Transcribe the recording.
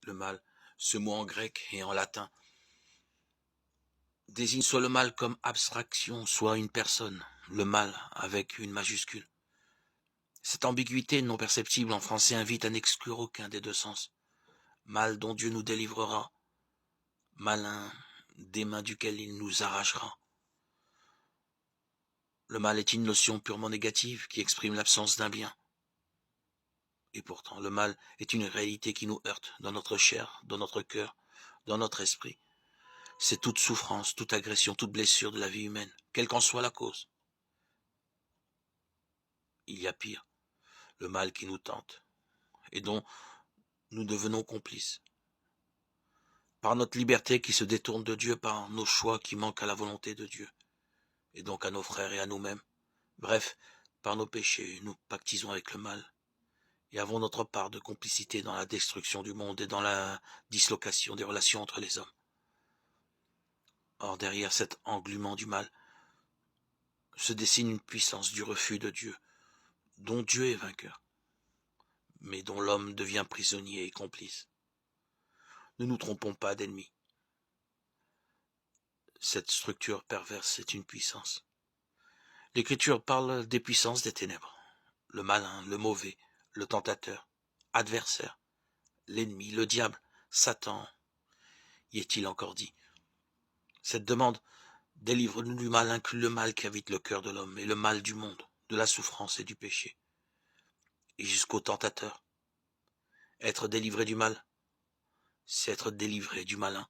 le mal, ce mot en grec et en latin, désigne soit le mal comme abstraction, soit une personne, le mal avec une majuscule. Cette ambiguïté non perceptible en français invite à n'exclure aucun des deux sens. Mal dont Dieu nous délivrera, malin des mains duquel il nous arrachera. Le mal est une notion purement négative qui exprime l'absence d'un bien. Et pourtant, le mal est une réalité qui nous heurte dans notre chair, dans notre cœur, dans notre esprit. C'est toute souffrance, toute agression, toute blessure de la vie humaine, quelle qu'en soit la cause. Il y a pire, le mal qui nous tente, et dont nous devenons complices. Par notre liberté qui se détourne de Dieu, par nos choix qui manquent à la volonté de Dieu, et donc à nos frères et à nous-mêmes. Bref, par nos péchés, nous pactisons avec le mal, et avons notre part de complicité dans la destruction du monde et dans la dislocation des relations entre les hommes. Or, derrière cet englument du mal, se dessine une puissance du refus de Dieu, dont Dieu est vainqueur, mais dont l'homme devient prisonnier et complice. Ne nous trompons pas d'ennemis. Cette structure perverse est une puissance. L'Écriture parle des puissances des ténèbres, le malin, le mauvais, le tentateur, adversaire, l'ennemi, le diable, Satan, y est-il encore dit. Cette demande « Délivre-nous du mal » inclut le mal qui habite le cœur de l'homme et le mal du monde, de la souffrance et du péché, et jusqu'au tentateur. Être délivré du mal, c'est être délivré du malin.